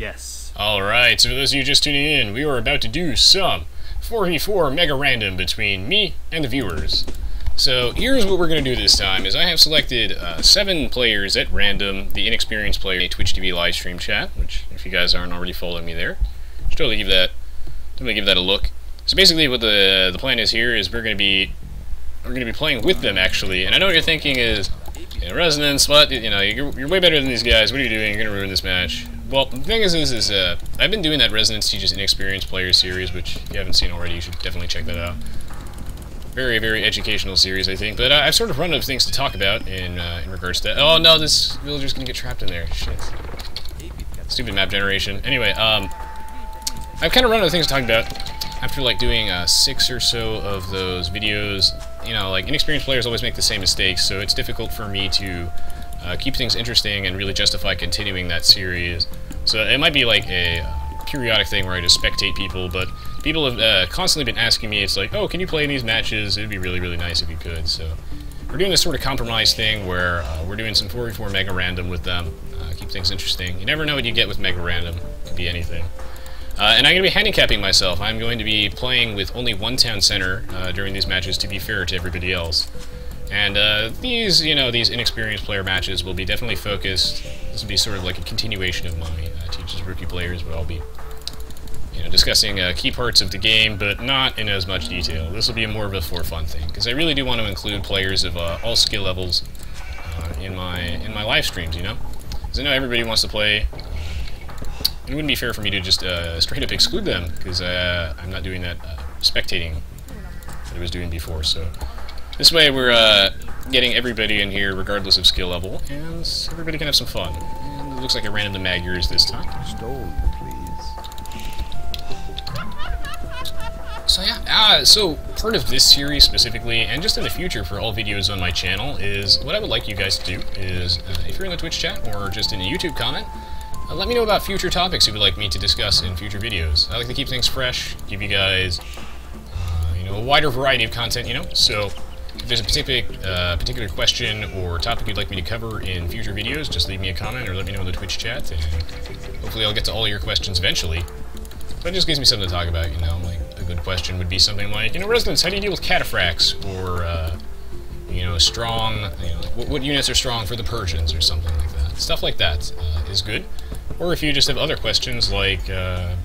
Yes. Alright, so for those of you just tuning in, we are about to do some 4v4 mega random between me and the viewers. So here's what we're going to do this time, is I have selected 7 players at random, the inexperienced player, a Twitch TV live stream chat, which if you guys aren't already following me there, should totally give that a look. So basically what the plan is here is we're going to be playing with them actually, and I know what you're thinking is, Resonance, what, you're way better than these guys, what are you doing, you're going to ruin this match. Well, the thing is I've been doing that Resonance teaches inexperienced players series, which if you haven't seen already, you should definitely check that out. Very, very educational series, I think, but I've sort of run out of things to talk about in regards to that. Oh no, this villager's going to get trapped in there, shit. Stupid map generation. Anyway, I've kind of run out of things to talk about. After like doing 6 or so of those videos, like inexperienced players always make the same mistakes, so it's difficult for me to keep things interesting and really justify continuing that series. So it might be like a periodic thing where I just spectate people, but people have constantly been asking me, it's like, oh, can you play in these matches? It'd be really, really nice if you could. So we're doing this sort of compromise thing where we're doing some 4v4 mega random with them, keep things interesting. You never know what you get with mega random. It could be anything. And I'm going to be handicapping myself. I'm going to be playing with only one town center during these matches to be fair to everybody else. And these inexperienced player matches will be definitely focused. This will be sort of like a continuation of my teaches rookie players, but I'll be discussing key parts of the game, but not in as much detail. This will be more of a for fun thing, because I really do want to include players of all skill levels in my live streams, Because I know everybody wants to play. It wouldn't be fair for me to just straight up exclude them, because I'm not doing that spectating that I was doing before. So this way we're getting everybody in here regardless of skill level, and everybody can have some fun. And it looks like I ran into Magyars this time. Stone, please. So yeah, so part of this series specifically, and just in the future for all videos on my channel, is what I would like you guys to do is, if you're in the Twitch chat or just in a YouTube comment, let me know about future topics you would like me to discuss in future videos. I like to keep things fresh, give you guys, a wider variety of content, So if there's a particular question or topic you'd like me to cover in future videos, just leave me a comment or let me know in the Twitch chat, and hopefully I'll get to all your questions eventually. But it just gives me something to talk about, Like a good question would be something like, Residents, how do you deal with cataphracts? Or, strong, what units are strong for the Persians or something like that. Stuff like that is good. Or if you just have other questions like, I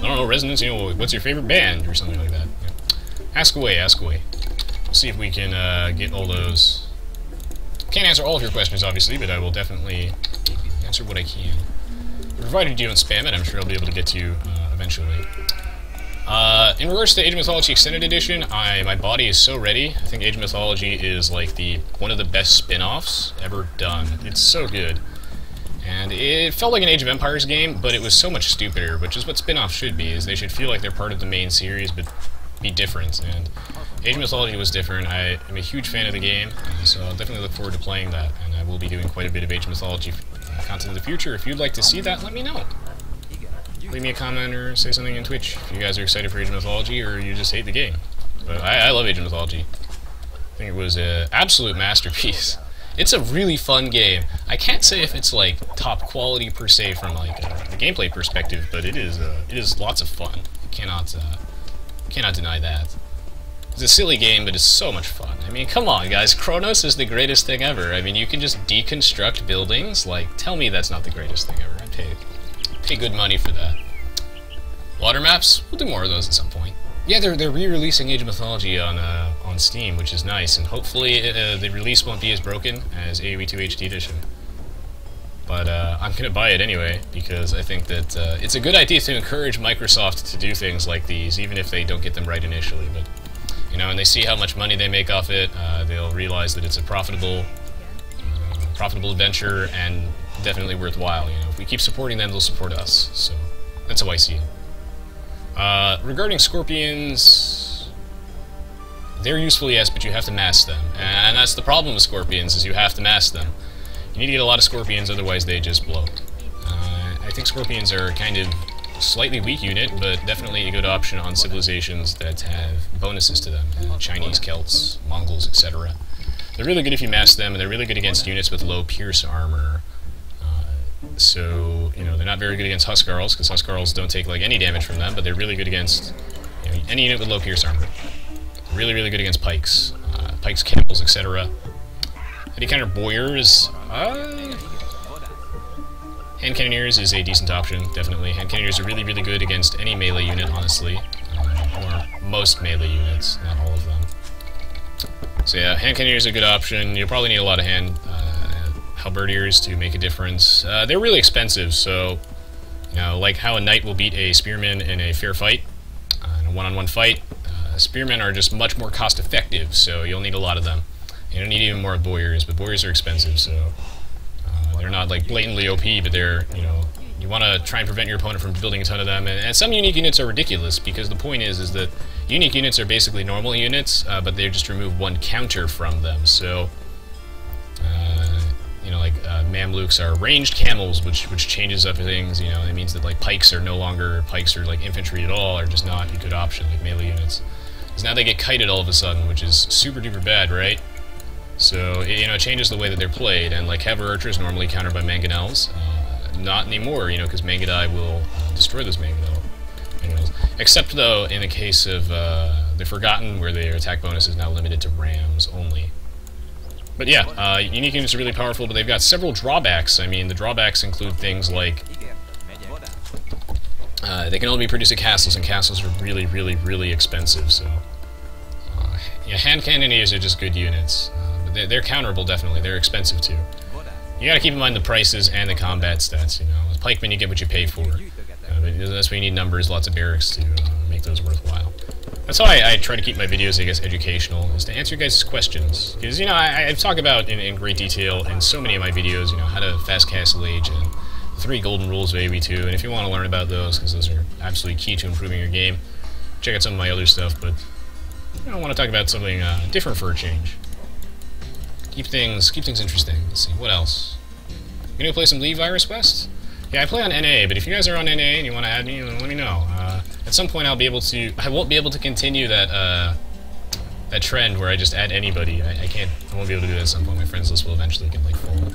don't know, Resonance, what's your favorite band or something like that. Ask away, ask away. We'll see if we can get all those. Can't answer all of your questions, obviously, but I will definitely answer what I can. Provided you don't spam it, I'm sure I'll be able to get to you eventually. In regards to Age of Mythology Extended Edition, my body is so ready. I think Age of Mythology is like one of the best spin-offs ever done. It's so good. And it felt like an Age of Empires game, but it was so much stupider, which is what spin-offs should be, is they should feel like they're part of the main series, but be different. And Age of Mythology was different. I am a huge fan of the game, so I'll definitely look forward to playing that, and I will be doing quite a bit of Age of Mythology content in the future. If you'd like to see that, let me know. Leave me a comment or say something in Twitch if you guys are excited for Age of Mythology or you just hate the game. But I love Age of Mythology. I think it was an absolute masterpiece. It's a really fun game. I can't say if it's like top quality per se from like a gameplay perspective, but it is lots of fun. You cannot deny that. It's a silly game, but it's so much fun. I mean, come on, guys. Chronos is the greatest thing ever. I mean, you can just deconstruct buildings. Like, tell me that's not the greatest thing ever. I'd pay good money for that. Water maps? We'll do more of those at some point. Yeah, they're re-releasing Age of Mythology on Steam, which is nice, and hopefully the release won't be as broken as Aoe2 HD Edition. But I'm gonna buy it anyway, because I think that it's a good idea to encourage Microsoft to do things like these, even if they don't get them right initially. But and they see how much money they make off it, they'll realize that it's a profitable venture and definitely worthwhile. If we keep supporting them, they'll support us. So that's how I see it. Regarding scorpions, they're useful, yes, but you have to mask them. And that's the problem with scorpions, is you have to mask them. You need to get a lot of scorpions, otherwise they just blow. I think scorpions are kind of slightly weak unit, but definitely a good option on civilizations that have bonuses to them. Chinese, Celts, Mongols, etc. They're really good if you mask them, and they're really good against units with low pierce armor. So, you know, they're not very good against Huskarls, because Huskarls don't take, like, any damage from them, but they're really good against, you know, any unit with low pierce armor. Really, really good against pikes. Pikes, camels, etc. How do you counter boyars? Hand cannoneers is a decent option, definitely. Hand cannoneers are really, really good against any melee unit, honestly. Or most melee units, not all of them. So yeah, hand cannoneers are a good option. You'll probably need a lot of halberdiers to make a difference. They're really expensive, so, you know, like how a knight will beat a spearman in a fair fight, in a one-on-one fight, spearmen are just much more cost-effective, so you'll need a lot of them. You don't need even more boyars, but boyars are expensive, so they're not like blatantly OP, but they're, you know, you want to try and prevent your opponent from building a ton of them. And some unique units are ridiculous, because the point is that unique units are basically normal units, but they just remove one counter from them. So, you know, like Mamluks are ranged camels, which changes up things. You know, it means that like pikes are no longer pikes or like infantry at all, are just not a good option like melee units. Because now they get kited all of a sudden, which is super duper bad, right? So it, you know, it changes the way that they're played. And like Cavalry Archers normally countered by mangonels, not anymore. You know, because Mangudai will destroy those mangonels. Except though in the case of the Forgotten, where their attack bonus is now limited to rams only. But yeah, unique units are really powerful, but they've got several drawbacks. I mean, the drawbacks include things like they can only be produced at castles, and castles are really, really, really expensive. So yeah, hand cannoneers are just good units, but they're counterable definitely. They're expensive too. You gotta keep in mind the prices and the combat stats. You know, with pikemen you get what you pay for. But that's why you need numbers, lots of barracks to make those worthwhile. That's how I try to keep my videos, I guess, educational, is to answer you guys' questions. Because, you know, I talk about in great detail in so many of my videos, you know, how to fast castle age and the 3 golden rules of Aoe2. And if you want to learn about those, because those are absolutely key to improving your game, check out some of my other stuff. But you know, I want to talk about something different for a change. Keep things interesting. Let's see, what else? You gonna play some Leave Virus West? Yeah, I play on NA, but if you guys are on NA and you want to add me, then let me know. At some point I won't be able to continue that that trend where I just add anybody. I won't be able to do that at some point. My friends list will eventually get like full.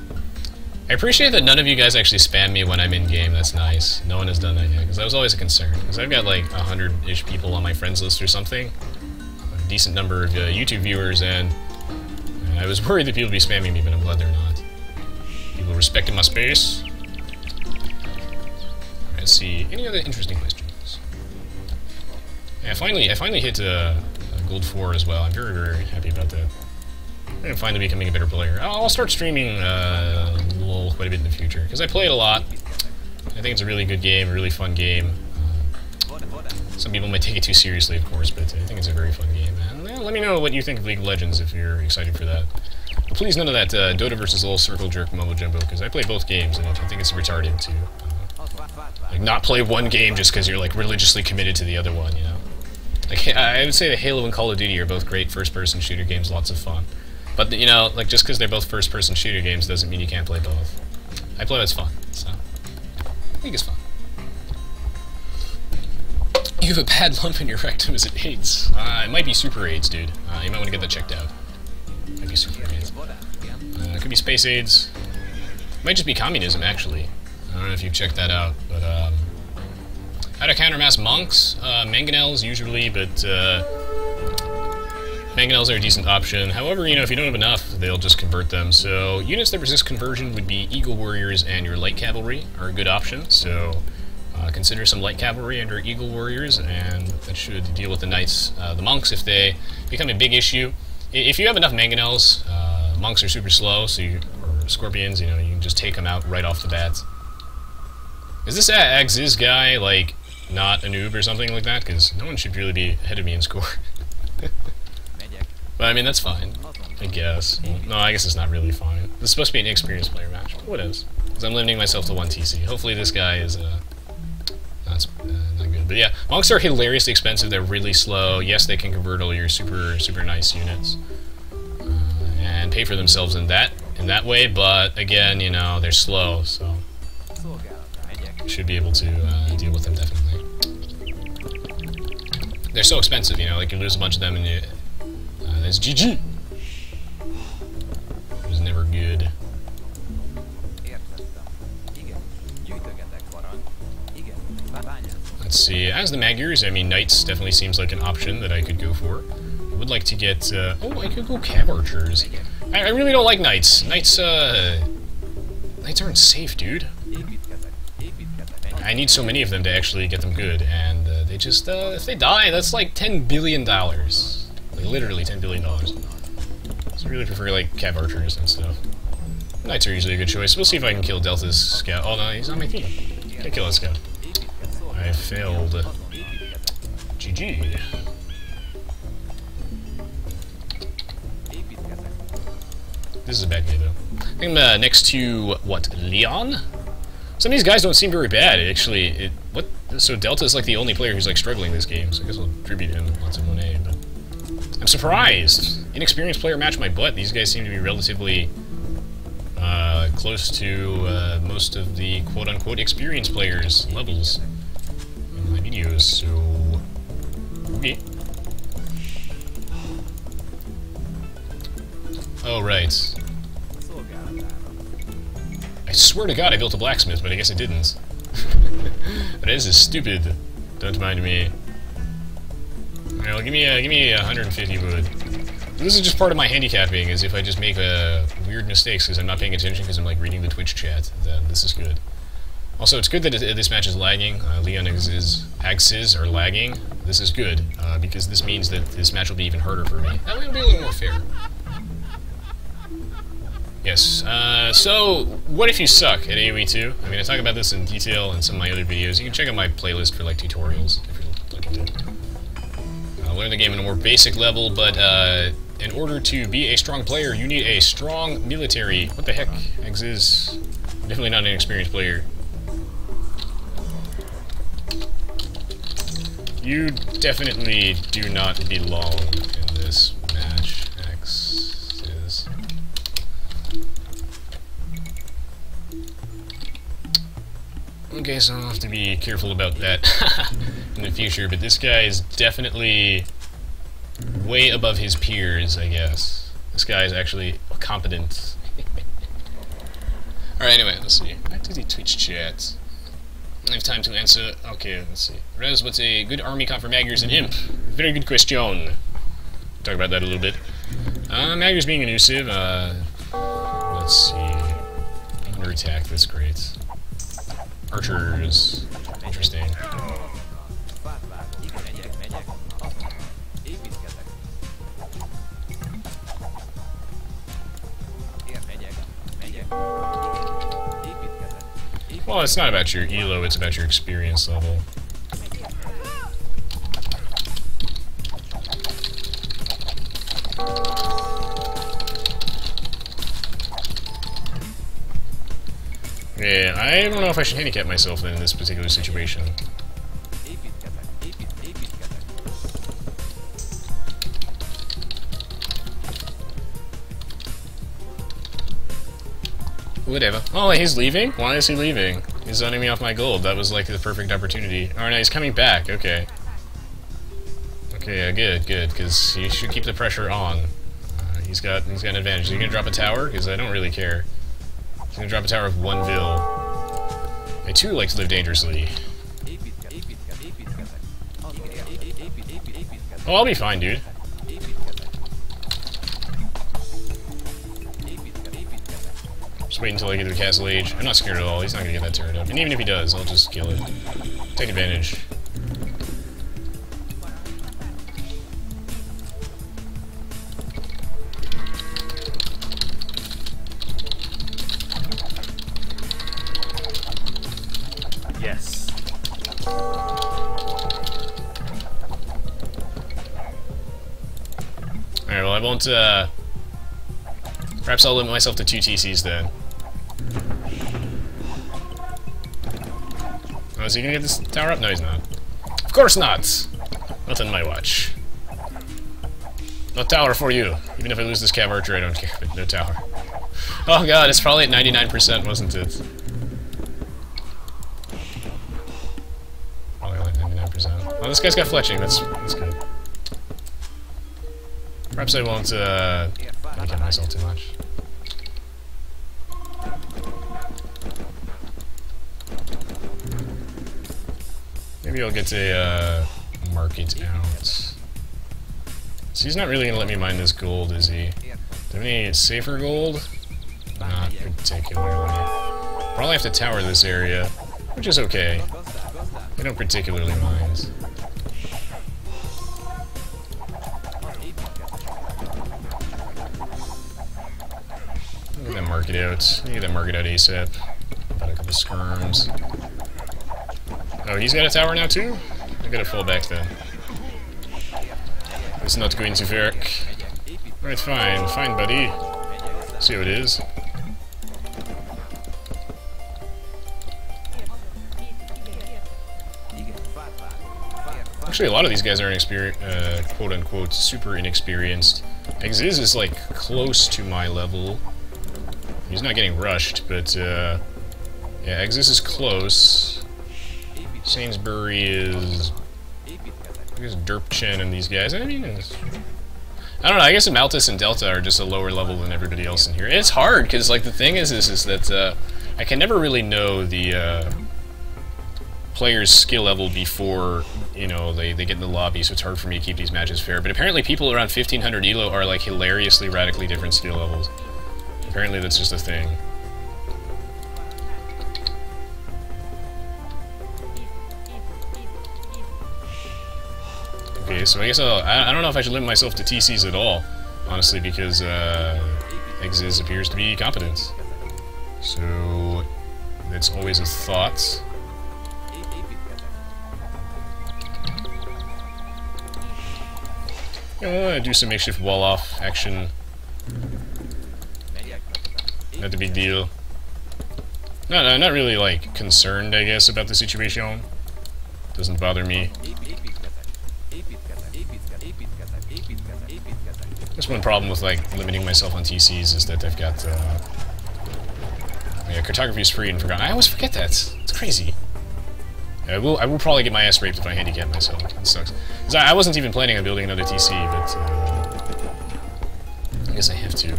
I appreciate that none of you guys actually spam me when I'm in game. That's nice. No one has done that yet, because that was always a concern. Because I've got like 100-ish people on my friends list or something, a decent number of YouTube viewers, and I was worried that people would be spamming me, but I'm glad they're not. People respecting my space. Let's see, any other interesting questions? Yeah, I finally hit Gold 4 as well. I'm very, very happy about that. I'm finally becoming a better player. I'll start streaming LOL quite a bit in the future, because I play it a lot. I think it's a really good game, a really fun game. Some people might take it too seriously, of course, but I think it's a very fun game. And let me know what you think of League of Legends if you're excited for that. But please none of that Dota versus LOL circle jerk mumbo jumbo, because I play both games, and I think it's retarded to like not play one game just because you're like religiously committed to the other one, you know? Like, I would say that Halo and Call of Duty are both great first-person shooter games, lots of fun. But, you know, like, just because they're both first-person shooter games doesn't mean you can't play both. I play what's fun, so I think it's fun. You have a bad lump in your rectum, is it AIDS? It might be super AIDS, dude. You might want to get that checked out. It might be super AIDS. It could be space AIDS. It might just be communism, actually. I don't know if you've checked that out, but, how to countermass monks? Mangonels, usually, but, mangonels are a decent option. However, you know, if you don't have enough, they'll just convert them. So, units that resist conversion would be Eagle Warriors, and your Light Cavalry are a good option. So, consider some Light Cavalry under Eagle Warriors, and that should deal with the Knights. The monks, if they become a big issue. If you have enough mangonels, monks are super slow, so or scorpions, you know, you can just take them out right off the bat. Is this Axiz guy, like, not a noob or something like that? Because no one should really be ahead of me in score. But I mean, that's fine, I guess. Well, no, I guess it's not really fine. This is supposed to be an experienced player match, but what is? Because I'm limiting myself to 1 TC. Hopefully this guy is not good. But yeah, monks are hilariously expensive. They're really slow. Yes, they can convert all your super nice units and pay for themselves in that way. But again, you know, they're slow, so should be able to deal with them definitely. They're so expensive, you know. Like you lose a bunch of them, and you. That's GG. It was never good. Let's see. As the Magyars, I mean, Knights definitely seems like an option that I could go for. I would like to get... oh, I could go Cav Archers. I really don't like Knights. Knights aren't safe, dude. I need so many of them to actually get them good, and they just, if they die, that's like $10 billion. Like, literally $10 billion. So I really prefer, like, Cav Archers and stuff. Knights are usually a good choice. We'll see if I can kill Delta's scout. Oh, no, he's on my team. Can't kill that scout. I failed. GG. This is a bad game, though. I think I'm next to, what, Leon? Some of these guys don't seem very bad, actually. So Delta's like the only player who's like struggling this game, so I guess I'll tribute him lots of 1A, but... I'm surprised! Inexperienced player match my butt. These guys seem to be relatively close to most of the quote-unquote experienced players' levels in my videos, so... Okay. Oh, right. I swear to God I built a blacksmith, but I guess I didn't. But this is stupid. Don't mind me. Alright, well, give me 150 wood. This is just part of my handicapping, is if I just make weird mistakes because I'm not paying attention because I'm like reading the Twitch chat, then this is good. Also, it's good that this match is lagging. Leon and Agsiz are lagging. This is good, because this means that this match will be even harder for me. That way it'll be a little more fair. Yes, so, what if you suck at Aoe2? I mean, I talk about this in detail in some of my other videos. You can check out my playlist for, like, tutorials, if you're looking to learn the game at a more basic level, but, in order to be a strong player, you need a strong military. What the heck? Eggs is definitely not an experienced player. You definitely do not belong in this match, X is. Okay, so I'll have to be careful about that in the future, but this guy is definitely way above his peers, I guess. This guy is actually competent. Alright, anyway, let's see. Back to the Twitch chat. I have time to answer. Okay, let's see. Rez, what's a good army comp for Magyars and Imp? Very good question. Talk about that a little bit. Magyars being elusive, let's see. Under attack, that's great. Archers. Interesting. Well, it's not about your elo, it's about your experience level. Yeah, I don't know if I should handicap myself in this particular situation. Whatever. Oh, he's leaving? Why is he leaving? He's zoning me off my gold. That was like the perfect opportunity. Oh no, he's coming back. Okay. Okay, good, because he should keep the pressure on. He's got an advantage. Is he gonna drop a tower? Because I don't really care. He's gonna drop a tower of 1 vil. I too like to live dangerously. Oh, I'll be fine, dude. Just wait until I get to the castle age. I'm not scared at all. He's not gonna get that turret up. And even if he does, I'll just kill it. Take advantage. Yes. Alright, well I won't, perhaps I'll limit myself to 2 TCs then. Oh, is he gonna get this tower up? No, he's not. Of course not! Not on my watch. No tower for you. Even if I lose this Cav Archer, I don't care, but no tower. Oh god, it's probably at 99%, wasn't it? Probably like 99%. Oh, this guy's got fletching, that's good. Perhaps I won't, handicap myself too much. Maybe I'll get a market out. So he's not really gonna let me mine this gold, is he? Do you have any safer gold? Not particularly. Probably have to tower this area, which is okay. I don't particularly mind. Get that market out. Get that market out ASAP. Got a couple skirms. Oh, he's got a tower now too? I gotta fall back then. It's not going to work. Alright, fine. Fine, buddy. See how it is. Actually, a lot of these guys are quote-unquote super inexperienced. Exis is like close to my level. He's not getting rushed, but yeah, Exis is close. Sainsbury is, I guess, Derpchen and these guys. I mean, I don't know. I guess Malthus and Delta are just a lower level than everybody else in here. It's hard because, like, the thing is that I can never really know the player's skill level before, you know, they get in the lobby, so it's hard for me to keep these matches fair. But apparently people around 1500 elo are, like, hilariously, radically different skill levels. Apparently that's just a thing. Okay, so I guess I don't know if I should limit myself to TCs at all, honestly, because Exis appears to be competent. So that's always a thought. Do some makeshift wall-off action. Not a big deal. No, not really, like, concerned, I guess, about the situation. Doesn't bother me. Just one problem with, like, limiting myself on TCs is that I've got, yeah, cartography is free and forgotten. I always forget that. It's crazy. I will probably get my ass raped if I handicap myself. It sucks. 'Cause I wasn't even planning on building another TC, but I guess I have to.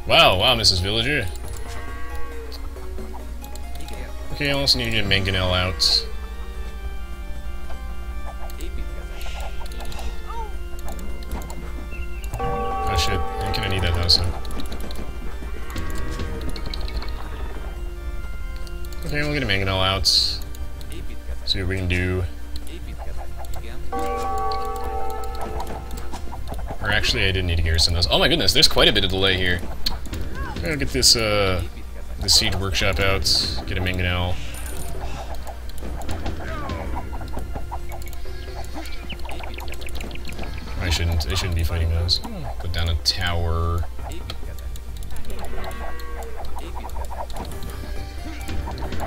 Wow, Mrs. Villager. Okay, I also need to get Mangonel out. Oh shit, I kinda need that now, so. Okay, we'll get a Mangonel out. See what we can do. Or actually, I didn't need to garrison those. Oh my goodness, there's quite a bit of delay here. I'll get this, the siege workshop out. Get a Mangonel. I shouldn't be fighting those. Put down a tower.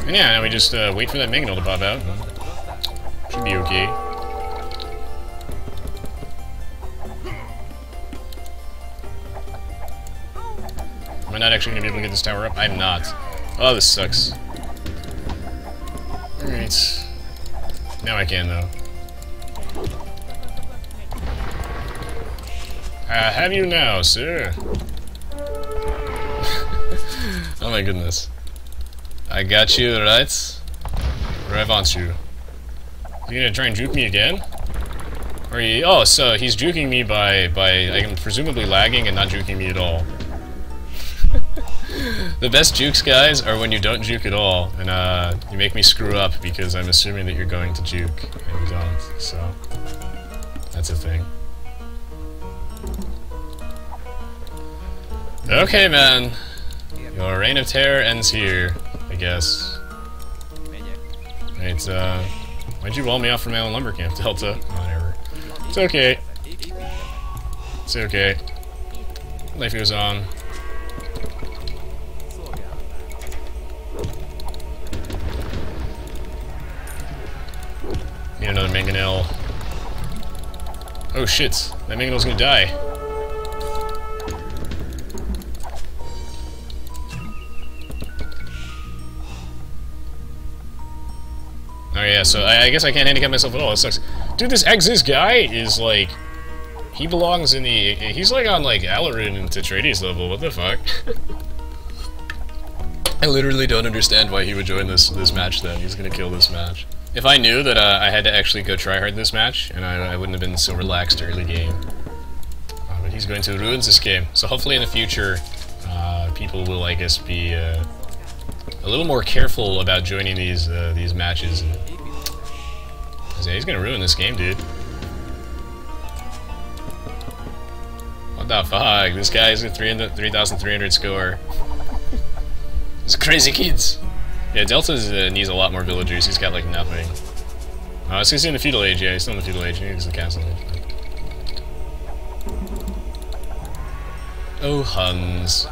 And yeah, now we just wait for that Mangonel to pop out. Should be okay. Am I not actually going to be able to get this tower up? I'm not. Oh, this sucks. Alright. Now I can, though. I have you now, sir. Oh my goodness. I got you, right? Where I want you. You gonna try and juke me again? Or he, oh, so he's juking me by I'm presumably lagging and not juking me at all. The best jukes, guys, are when you don't juke at all, and you make me screw up because I'm assuming that you're going to juke, and you don't, so that's a thing. Okay, man. Your reign of terror ends here, I guess. Right, why'd you wall me off from my own lumber camp, Delta? Whatever. It's okay. It's okay. Life goes on. Need another Mangonel. Oh shit, that Mangonel's gonna die. Oh yeah, so I guess I can't handicap myself at all, it sucks. Dude, this Exis guy is like... He belongs in the... He's like on like Alarin and Tetrades level, what the fuck? I literally don't understand why he would join this match then. He's gonna kill this match. If I knew that I had to actually go tryhard this match, and I wouldn't have been so relaxed early game. But he's going to ruin this game. So hopefully in the future, people will, I guess, be a little more careful about joining these matches. He's gonna ruin this game, dude. What the fuck? This guy's a 3,300 score. These crazy kids. Yeah, Delta's needs a lot more villagers. He's got like nothing. Oh, he's in the feudal age. Yeah, he's still in the feudal age. He needs the castle age. Oh, Huns.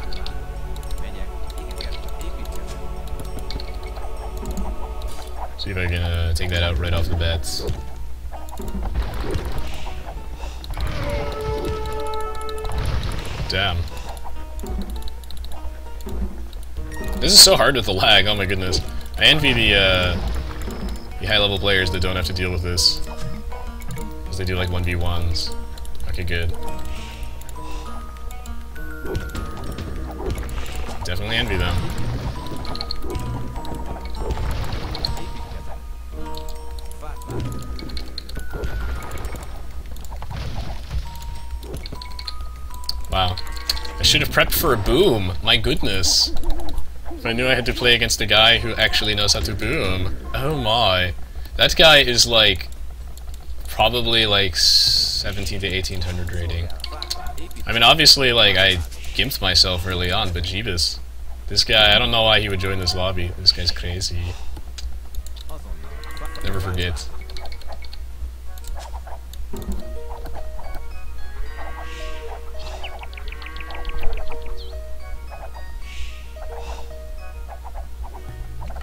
See if I can take that out right off the bat. Damn. This is so hard with the lag, oh my goodness. I envy the high-level players that don't have to deal with this. Because they do like 1v1s. Okay, good. Definitely envy them. Wow. I should have prepped for a boom. My goodness. If I knew I had to play against a guy who actually knows how to boom. Oh my. That guy is like probably like 17 to 1800 rating. I mean, obviously, like, I gimped myself early on, but Jeebus. This guy, I don't know why he would join this lobby. This guy's crazy. Never forget.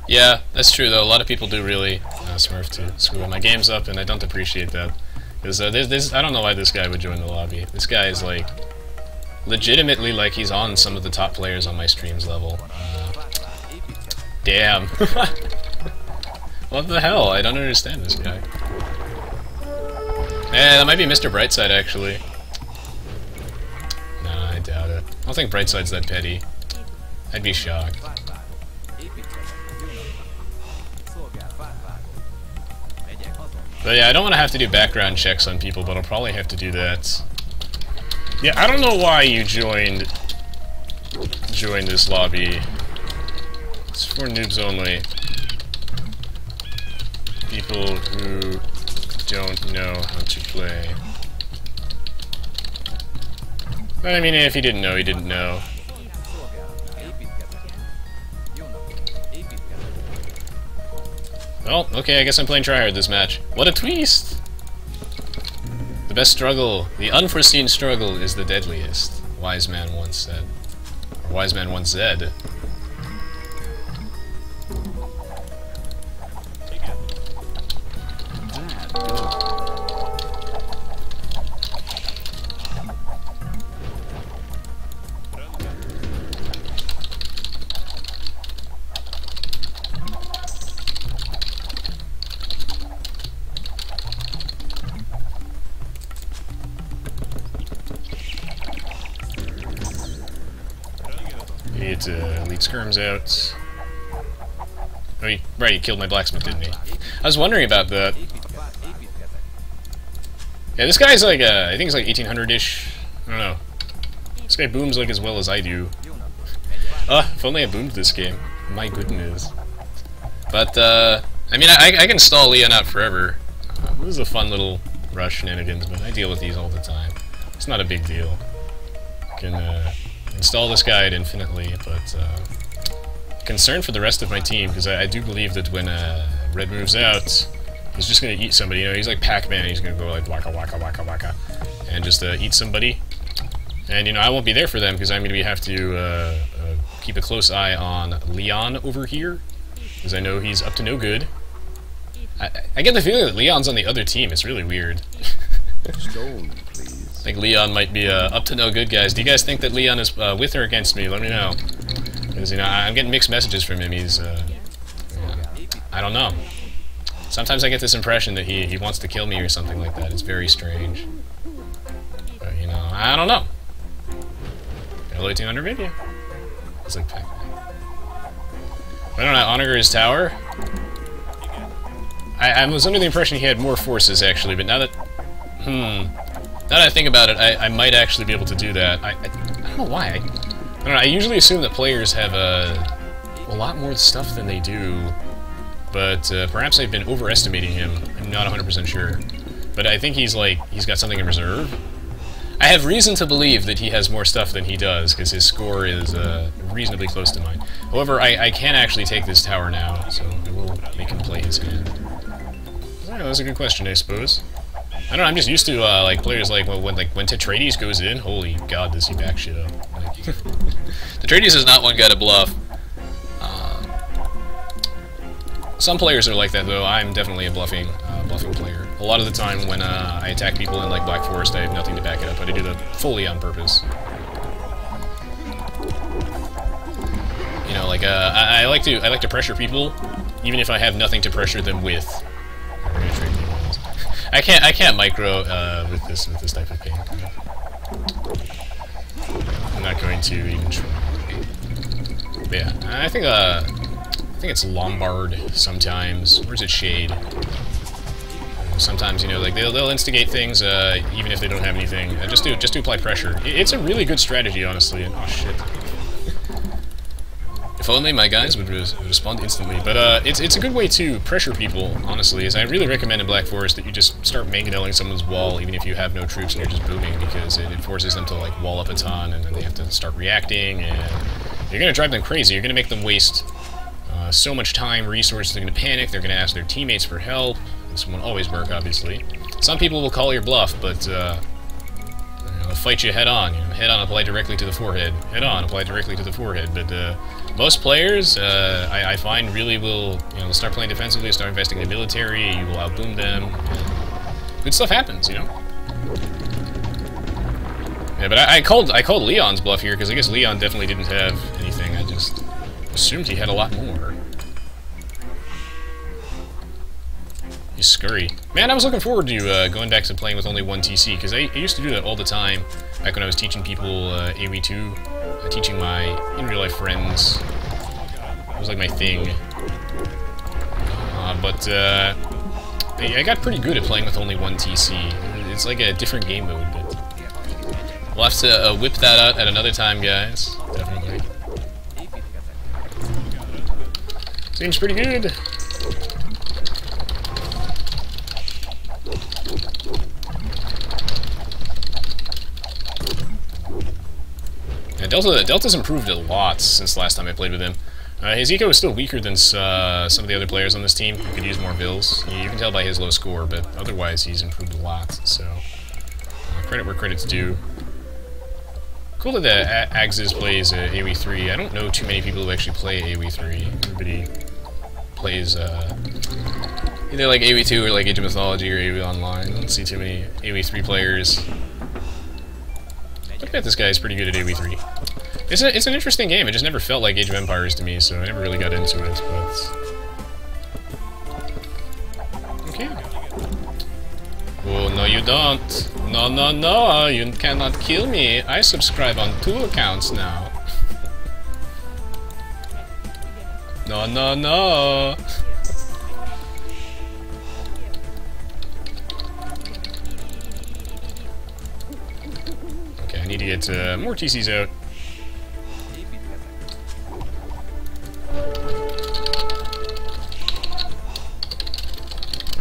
Yeah, that's true though. A lot of people do really smurf to screw my game's up, and I don't appreciate that. Because I don't know why this guy would join the lobby. This guy is like legitimately like he's on some of the top players on my stream's level. Damn. What the hell? I don't understand this guy. Eh, that might be Mr. Brightside actually. Nah, I doubt it. I don't think Brightside's that petty. I'd be shocked. But yeah, I don't want to have to do background checks on people, but I'll probably have to do that. Yeah, I don't know why you joined this lobby. It's for noobs only. People who don't know how to play. But I mean, if he didn't know, he didn't know. Well, okay, I guess I'm playing tryhard this match. What a twist! The best struggle, the unforeseen struggle, is the deadliest. Wise man once said. Or wise man once said. Elite skirms out. Oh, right, he killed my blacksmith, didn't he? I was wondering about that. Yeah, this guy's like, I think he's like 1800-ish. I don't know. This guy booms like as well as I do. If only I boomed this game. My goodness. But, I mean, I can stall Leon out forever. This is a fun little rush shenanigans, but I deal with these all the time. It's not a big deal. I can, install this guy at infinitely, but concerned for the rest of my team, because I do believe that when Red moves out, he's just going to eat somebody. You know, he's like Pac-Man. He's going to go like waka waka waka waka, and just eat somebody. And you know, I won't be there for them because I'm going to have to keep a close eye on Leon over here, because I know he's up to no good. I get the feeling that Leon's on the other team. It's really weird. Stone, please. I think Leon might be up to no good, guys. Do you guys think that Leon is with or against me? Let me know. Because, you know, I'm getting mixed messages from him. He's, I don't know. Sometimes I get this impression that he wants to kill me or something like that. It's very strange. But, you know, I don't know. Hello, 1800 video. It's like Pac-Man. I don't know, honor his tower? I was under the impression he had more forces, actually, but now that... now that I think about it, I might actually be able to do that. I don't know why. I don't know, I usually assume that players have a lot more stuff than they do, but perhaps I've been overestimating him. I'm not 100% sure. But I think he's got something in reserve. I have reason to believe that he has more stuff than he does, because his score is reasonably close to mine. However, I can actually take this tower now, so I will make him play his hand. I don't know, that's a good question, I suppose. I don't know, I'm just used to, like, players like, well, when Tetrades goes in, holy god, does he back shit up. Like, Tetrades is not one guy to bluff. Some players are like that, though. I'm definitely a bluffing player. A lot of the time when I attack people in, like, Black Forest, I have nothing to back it up, but I do that fully on purpose. You know, like, I like to pressure people, even if I have nothing to pressure them with. I can't micro with this type of game. I'm not going to even try. But yeah, I think it's Lombard sometimes. Or is it Shade? Sometimes, you know, like they'll instigate things even if they don't have anything. Just to apply pressure. It's a really good strategy, honestly. And oh shit. If only my guys would respond instantly. But it's a good way to pressure people, honestly. As I really recommend in Black Forest that you just start manganelling someone's wall, even if you have no troops and you're just booming, because it forces them to like wall up a ton, and then they have to start reacting, and you're gonna drive them crazy. You're gonna make them waste so much time, resources. They're gonna panic. They're gonna ask their teammates for help. This won't always work, obviously. Some people will call your bluff, but they'll fight you head on. You know, head on, apply directly to the forehead. Head on, apply directly to the forehead. But most players, I find, really will, you know, start playing defensively, start investing in the military. You will outboom them. Good stuff happens, you know. Yeah, but I called Leon's bluff here because I guess Leon definitely didn't have anything. I just assumed he had a lot more. You scurry. Man, I was looking forward to going back to playing with only one TC, because I used to do that all the time back when I was teaching people Aoe2, teaching my in-real-life friends. It was like my thing. But I got pretty good at playing with only one TC. It's like a different game mode, but we'll have to whip that out at another time, guys. Definitely. Seems pretty good. Yeah, Delta's improved a lot since last time I played with him. His eco is still weaker than some of the other players on this team who could use more bills. You can tell by his low score, but otherwise he's improved a lot, so credit where credit's due. Cool that the Axis plays Aoe3. I don't know too many people who actually play Aoe3. Everybody plays either like Aoe2 or like Age of Mythology or Aoe Online. I don't see too many Aoe3 players. I bet this guy is pretty good at Aoe3. It's an interesting game. It just never felt like Age of Empires to me, so I never really got into it, but... Okay. Oh, no you don't. No, no, no, you cannot kill me. I subscribe on 2 accounts now. No, no, no. Okay, I need to get more TCs out.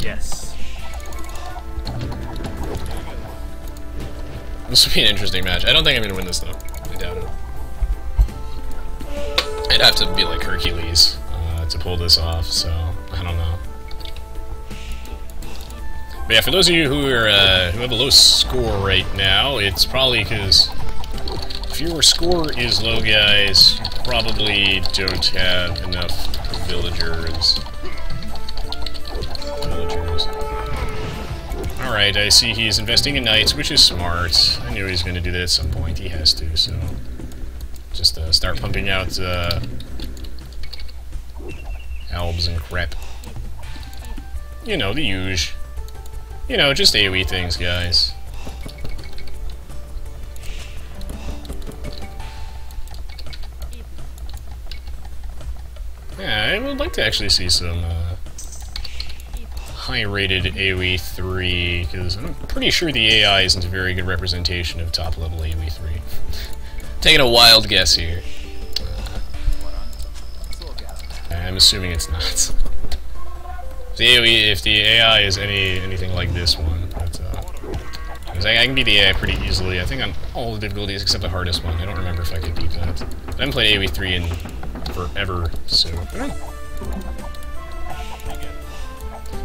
Yes. This will be an interesting match. I don't think I'm gonna win this though. I doubt it. I'd have to be like Hercules to pull this off, so I don't know. But yeah, for those of you who are who have a low score right now, it's probably because if your score is low, guys, you probably don't have enough villagers. Alright, I see he's investing in knights, which is smart. I knew he was going to do that at some point. He has to, so... Just start pumping out albs and crap. You know, the usual. You know, just AoE things, guys. Yeah, would like to actually see some high-rated AoE3, because I'm pretty sure the AI isn't a very good representation of top-level AoE3. Taking a wild guess here. I'm assuming it's not. If the AI is anything like this one, but, I can beat the AI pretty easily. I think on all the difficulties except the hardest one. I don't remember if I could beat that. I haven't played AoE3 in forever, so I'm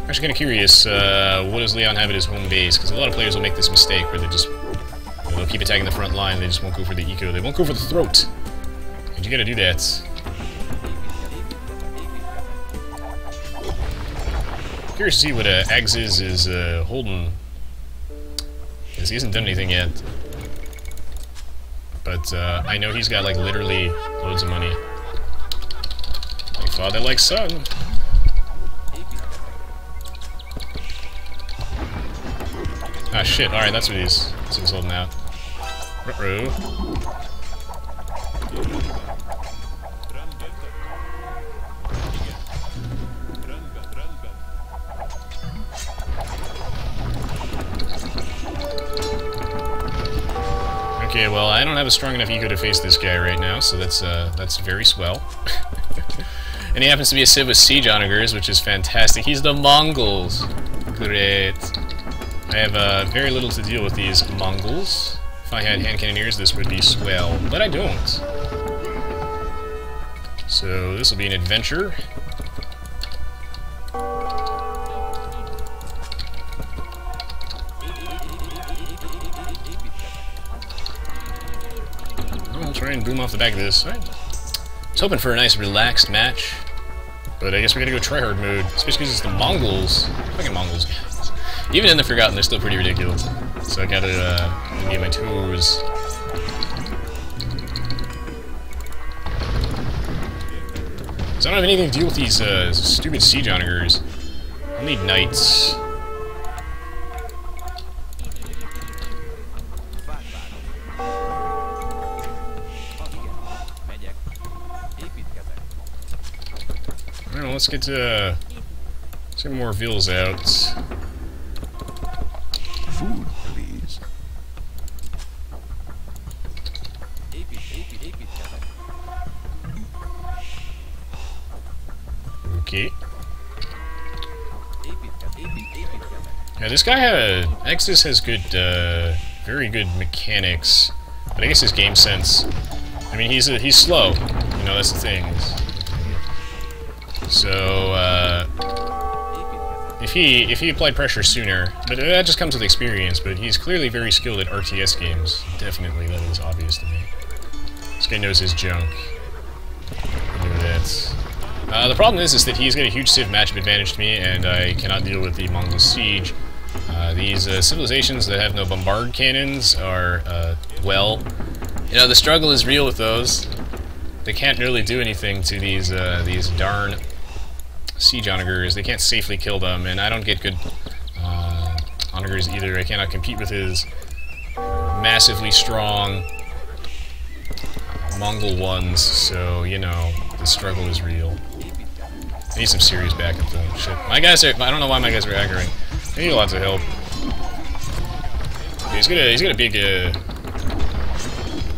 actually kind of curious. What does Leon have at his home base? Because a lot of players will make this mistake where they just they'll keep attacking the front line. They just won't go for the eco. They won't go for the throat. And you gotta do that. Curious to see what Axis is holding. Because he hasn't done anything yet. But I know he's got like literally loads of money. Like father, like son. Ah shit, alright, that's what he's holding out. Uh-oh. Okay, well, I don't have a strong enough ego to face this guy right now, so that's very swell. And he happens to be a Civ with siege onagers, which is fantastic. He's the Mongols. Great. I have very little to deal with these Mongols. If I had hand cannoneers, this would be swell, but I don't. So this will be an adventure. I'll try and boom off the back of this. All right. I was hoping for a nice relaxed match, but I guess we gotta go tryhard mode, especially because it's the Mongols. Fucking Mongols. Even in the Forgotten, they're still pretty ridiculous. So I gotta be on my toes. So I don't have anything to deal with these stupid siege onagers. I'll need knights. Alright, let's get more vills out. Food, please. Okay. Yeah, this guy Exodus has good, very good mechanics, but I guess his game sense. I mean, he's slow. You know, that's the thing. So if he applied pressure sooner, but that just comes with experience. But he's clearly very skilled at RTS games. Definitely, that is obvious to me. This guy knows his junk. Look at that. The problem is that he's got a huge Civ matchup advantage to me, and I cannot deal with the Mongol siege. These civilizations that have no bombard cannons are, well, you know, the struggle is real with those. They can't really do anything to these darn siege onagers. They can't safely kill them, and I don't get good onagers either. I cannot compete with his massively strong Mongol ones, so, you know, the struggle is real. I need some serious backup though. Shit. My guys are, I don't know why my guys are aggroing. They need lots of help. He's got a big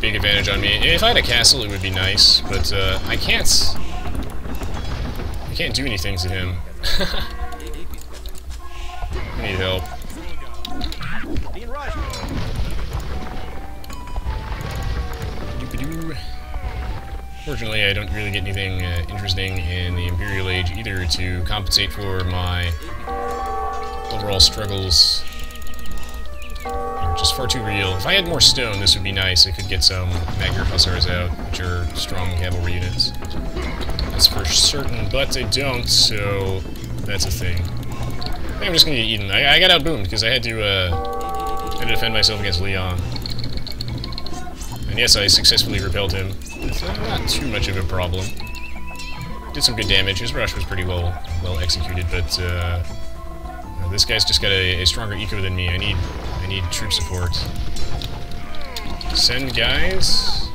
advantage on me. If I had a castle, it would be nice, but I can't do anything to him. I need help. Fortunately, I don't really get anything interesting in the Imperial Age either to compensate for my overall struggles. They're just far too real. If I had more stone, this would be nice. I could get some Magyar Hussars out, which are strong cavalry units. That's for certain, but I don't, so that's a thing. I think I'm just gonna get eaten. I got outboomed because I had to defend myself against Leon. And yes, I successfully repelled him. It's not too much of a problem. Did some good damage. His rush was pretty well executed, but this guy's just got a stronger eco than me. I need troop support. Send guys.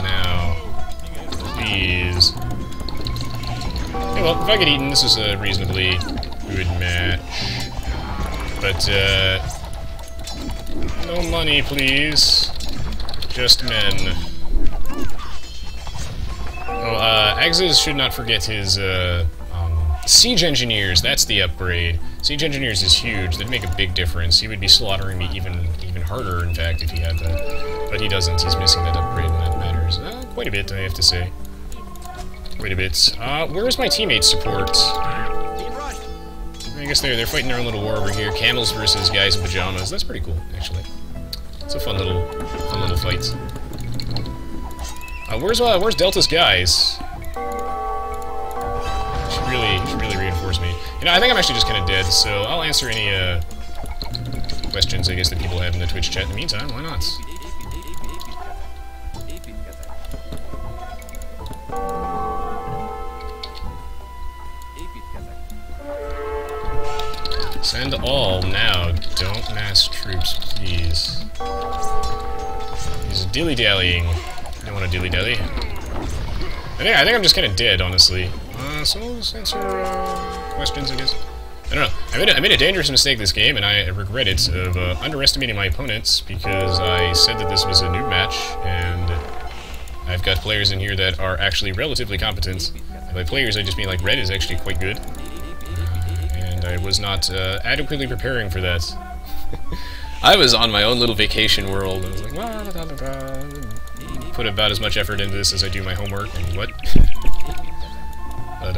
Now, please. Okay, well, if I get eaten, this is a reasonably good match. But, no money, please. Just men. Oh, Axes should not forget his, Siege Engineers. That's the upgrade. Siege Engineers is huge. That'd make a big difference. He would be slaughtering me even harder, in fact, if he had that. But he doesn't. He's missing that upgrade, and that matters. Quite a bit, I have to say. Quite a bit. Where's my teammates' support? I guess they're fighting their own little war over here. Camels versus guys in pajamas. That's pretty cool, actually. It's a fun little fight. Where's Delta's guys? Should really reinforce me. You know, I think I'm actually just kind of dead, so I'll answer any questions I guess that people have in the Twitch chat in the meantime. Why not? Send all now. Don't mass troops, please. He's dilly-dallying. I don't want to dilly-dally. I think I'm just kind of dead, honestly. So let's answer questions, I guess. I don't know. I made a dangerous mistake this game, and I regret it, of underestimating my opponents, because I said that this was a noob match, and I've got players in here that are actually relatively competent. And by players, I just mean like Red is actually quite good. And I was not adequately preparing for that. I was on my own little vacation world. I was like, la, da, da, da, da. Put about as much effort into this as I do my homework, and what? But,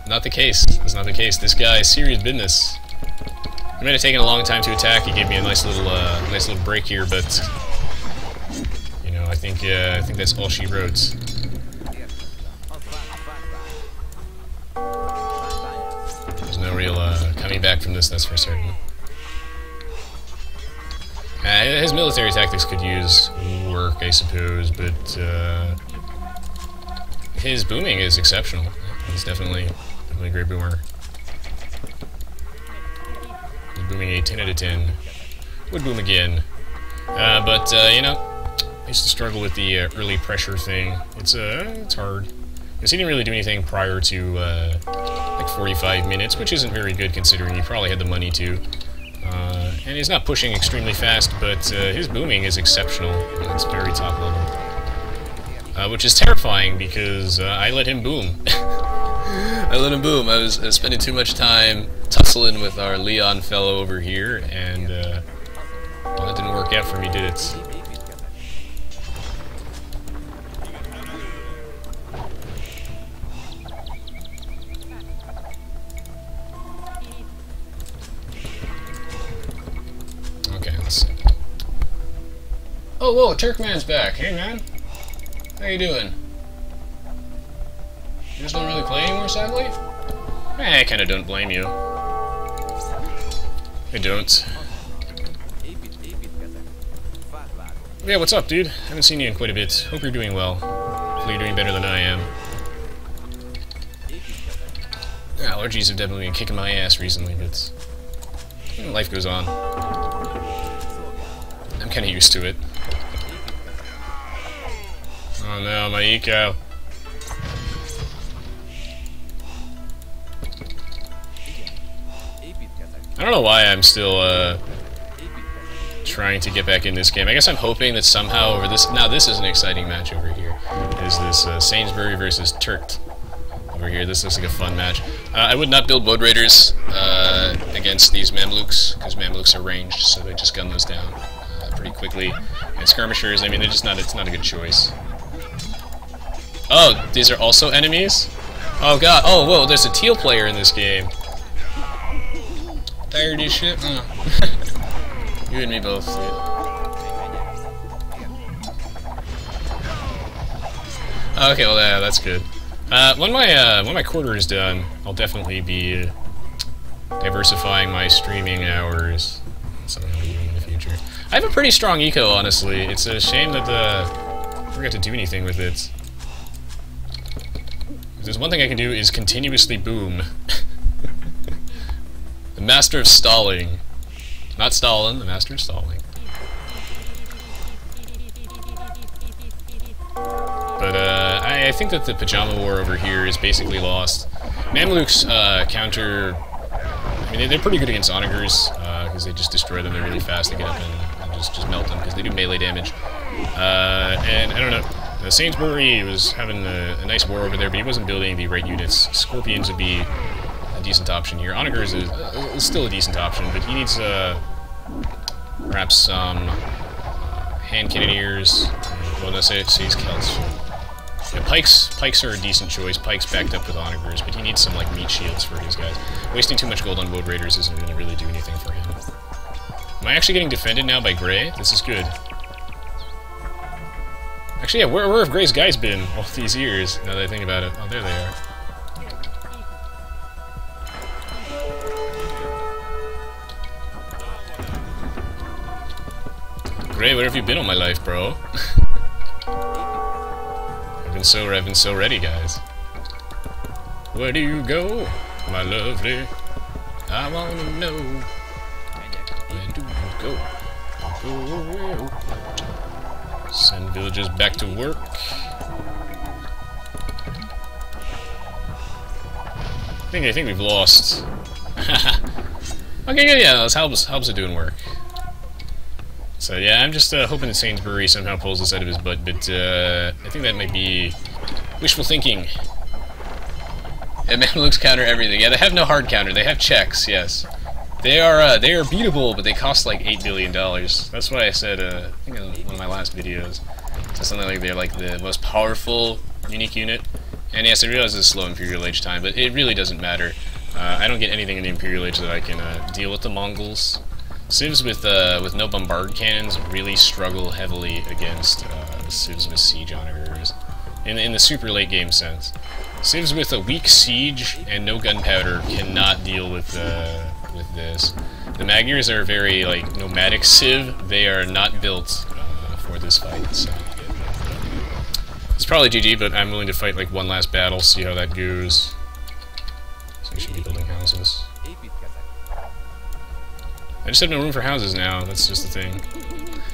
not the case. That's not the case. This guy is serious business. It might have taken a long time to attack. He gave me a nice little break here, but you know, I think that's all she wrote. There's no real coming back from this. That's for certain. His military tactics could use work, I suppose, but his booming is exceptional. He's definitely a great boomer. He's booming a 10 out of 10. Would boom again. But you know, I used to struggle with the early pressure thing. It's hard. Because he didn't really do anything prior to like 45 minutes, which isn't very good considering he probably had the money to. And he's not pushing extremely fast, but his booming is exceptional. It's very top level. Which is terrifying because I let him boom. I let him boom. I was spending too much time tussling with our Leon fellow over here, and well, that didn't work out for me, did it? Okay, let's see. Oh, whoa, Turkman's back. Hey, man. How you doing? You just don't really play anymore, sadly? I kinda don't blame you. I don't. Yeah, what's up, dude? Haven't seen you in quite a bit. Hope you're doing well. Hopefully you're doing better than I am. Allergies have definitely been kicking my ass recently, but life goes on. I'm kinda used to it. Oh no, my eco. I don't know why I'm still trying to get back in this game. I guess I'm hoping that somehow over this... Now this is an exciting match over here. Is this Sainsbury versus Turkt over here. This looks like a fun match. I would not build Wood Raiders against these Mamluks, because Mamluks are ranged, so they just gun those down pretty quickly. And skirmishers, I mean, they're just not... It's not a good choice. Oh, these are also enemies? Oh god, oh whoa, there's a teal player in this game. Tired of this shit? Oh. You and me both, dude. Okay, well yeah, that's good. When my quarter is done, I'll definitely be diversifying my streaming hours. Something I'll be doing in the future. I have a pretty strong eco, honestly. It's a shame that I forgot to do anything with it. If there's one thing I can do is continuously boom. The master of stalling. Not Stalin, the master of stalling. But I think that the Pajama War over here is basically lost. Mamluks counter... I mean, they're pretty good against Onagers, because they just destroy them. They're really fast. They get up and just melt them, because they do melee damage. And I don't know. Sainsbury was having a nice war over there, but he wasn't building the right units. Scorpions would be a decent option here. Onagers is still a decent option, but he needs perhaps some hand cannoneers. Well, no, say he's Celts. Yeah, Pikes are a decent choice. Pikes backed up with Onagers, but he needs some like meat shields for his guys. Wasting too much gold on Woad Raiders isn't going to really do anything for him. Am I actually getting defended now by Grey? This is good. Actually, yeah, where have Grey's guys been all these years, now that I think about it? Oh, there they are. Grey, where have you been all my life, bro? I've been so ready, guys. Where do you go, my lovely? I wanna know. Where do you go? Go. Send villagers back to work. I think we've lost. Okay, good, yeah, this helps it doing work. So yeah, I'm just hoping that Sainsbury somehow pulls this out of his butt, but I think that might be wishful thinking. And Mamluks counter everything. Yeah, they have no hard counter. They have checks. Yes, they are beatable, but they cost like $8 billion. That's why I said I think in one of my last videos. So something like they're like the most powerful unique unit. And yes, I realize it's slow Imperial Age time, but it really doesn't matter. I don't get anything in the Imperial Age that I can deal with the Mongols. Civs with no bombard cannons really struggle heavily against the civs with siege onagers in the super late game sense. Civs with a weak siege and no gunpowder cannot deal with this. The Magyars are very like nomadic civ. They are not built for this fight. So. It's probably GG, but I'm willing to fight like one last battle, see how that goes. So we should be building houses. I just have no room for houses now, that's just the thing.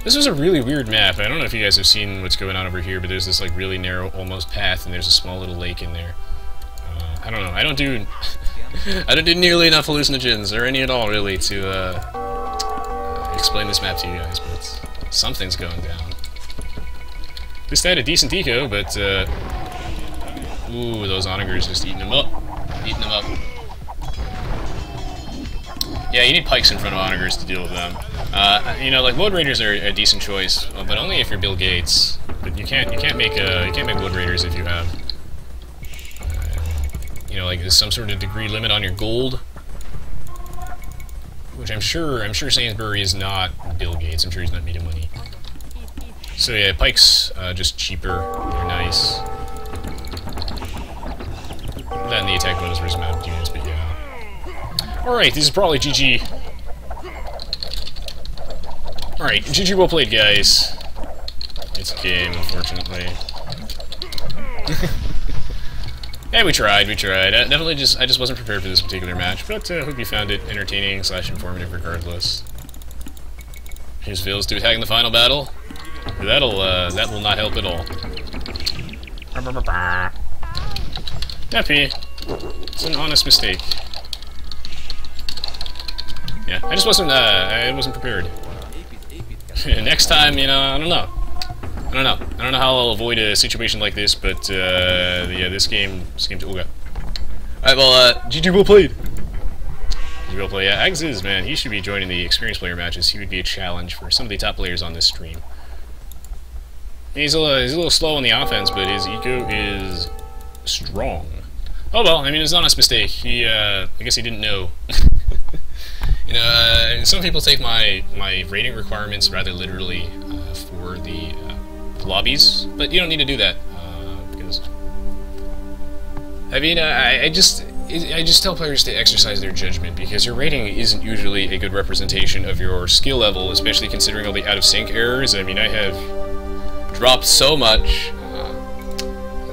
This was a really weird map. I don't know if you guys have seen what's going on over here, but there's this like really narrow, almost path, and there's a small little lake in there. I don't know, I don't do nearly enough hallucinogens, or any at all, really, to explain this map to you guys, but something's going down. This had a decent eco, but, ooh, those onagers just eating them up. Eating them up. Yeah, you need pikes in front of onagers to deal with them. You know, like Woad Raiders are a decent choice, but only if you're Bill Gates. But you can't make Woad Raiders if you have, you know, like some sort of degree limit on your gold, which I'm sure Sainsbury is not Bill Gates. I'm sure he's not made of money. So yeah, pikes just cheaper. They're nice. Then the attack bonus versus amount of units, but yeah. Alright, this is probably GG. Alright, GG well played, guys. It's a game, unfortunately. Yeah, we tried. Definitely I just wasn't prepared for this particular match, but hope you found it entertaining / informative regardless. Here's Vils to attack in the final battle. That will not help at all. Happy. It's an honest mistake. Yeah, I just wasn't prepared. Next time, you know, I don't know how I'll avoid a situation like this, but yeah, this game's Ooga. Alright, well, GG well played. GG well played. Yeah, Ags man, he should be joining the experienced player matches. He would be a challenge for some of the top players on this stream. He's a little slow on the offense, but his eco is strong. Oh well, I mean, it's an honest mistake. He, I guess he didn't know. You know, some people take my rating requirements rather literally for the lobbies, but you don't need to do that because I mean, I just tell players to exercise their judgment, because your rating isn't usually a good representation of your skill level, especially considering all the out of sync errors. I mean, I have dropped so much.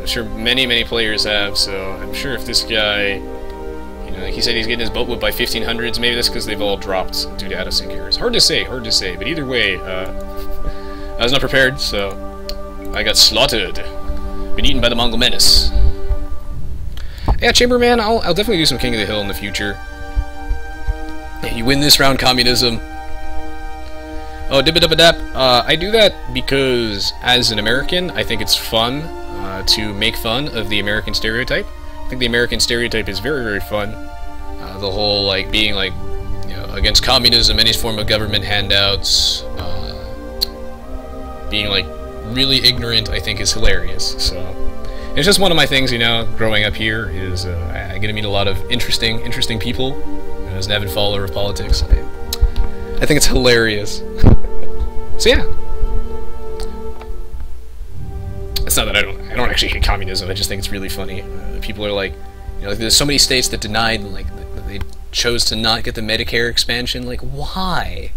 I'm sure many players have, so I'm sure if this guy, you know, like he said he's getting his boat whipped by 1500s, maybe that's because they've all dropped due to out-of-sync errors. Hard to say, but either way, I was not prepared, so I got slaughtered. But been eaten by the Mongol menace. Yeah, Chamberman, I'll definitely do some King of the Hill in the future. Yeah, you win this round, communism. Oh, dibba-dibba-dap. I do that because, as an American, I think it's fun to make fun of the American stereotype. I think the American stereotype is very, very fun. The whole, like, being, like, you know, against communism, any form of government handouts, being, like, really ignorant, I think is hilarious. So, it's just one of my things, you know, growing up here, is I get to meet a lot of interesting people. As an avid follower of politics, I think it's hilarious. So yeah. It's not that I don't actually hate communism, I just think it's really funny. People are like, you know, like, there's so many states that denied, like, they chose to not get the Medicare expansion, like, why?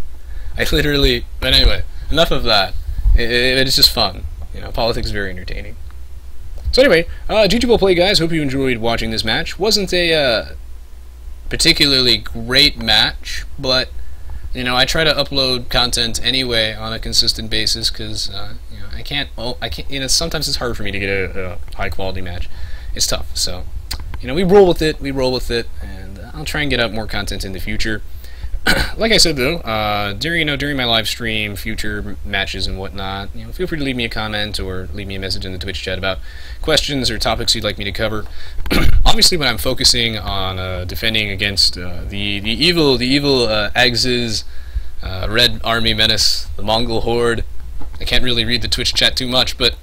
I literally, but anyway, enough of that. It's just fun. You know, politics is very entertaining. So anyway, GG Will Play, guys, hope you enjoyed watching this match. Wasn't a, particularly great match, but, you know, I try to upload content anyway on a consistent basis, because, you know, I can't, you know, sometimes it's hard for me to get a high-quality match. It's tough, so, you know, we roll with it, and I'll try and get out more content in the future. Like I said, though, during my live stream, future matches and whatnot, you know, feel free to leave me a comment or leave me a message in the Twitch chat about questions or topics you'd like me to cover. Obviously, when I'm focusing on defending against the evil Ax's Red Army menace, the Mongol horde, I can't really read the Twitch chat too much, but,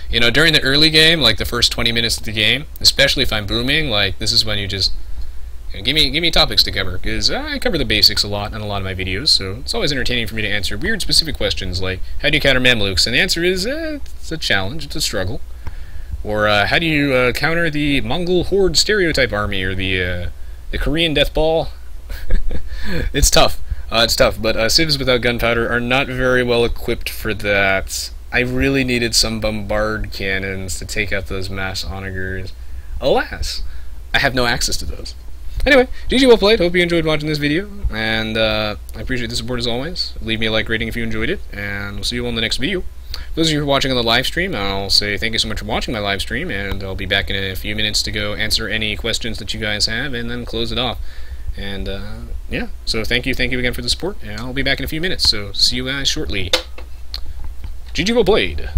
you know, during the early game, like the first 20 minutes of the game, especially if I'm booming, like, this is when you just, you know, give me topics to cover, because I cover the basics a lot in a lot of my videos, so it's always entertaining for me to answer weird specific questions like, how do you counter Mamluks? And the answer is, it's a challenge, it's a struggle. Or, how do you counter the Mongol horde stereotype army, or the Korean death ball? It's tough. But civs without gunpowder are not very well equipped for that. I really needed some bombard cannons to take out those mass onagers. Alas, I have no access to those. Anyway, GG well played, hope you enjoyed watching this video, and I appreciate the support as always. Leave me a like rating if you enjoyed it, and we'll see you all in the next video. For those of you who are watching on the live stream, I'll say thank you so much for watching my live stream, and I'll be back in a few minutes to go answer any questions that you guys have, and then close it off. And, yeah, so thank you again for the support, and I'll be back in a few minutes, so see you guys shortly. GG well played.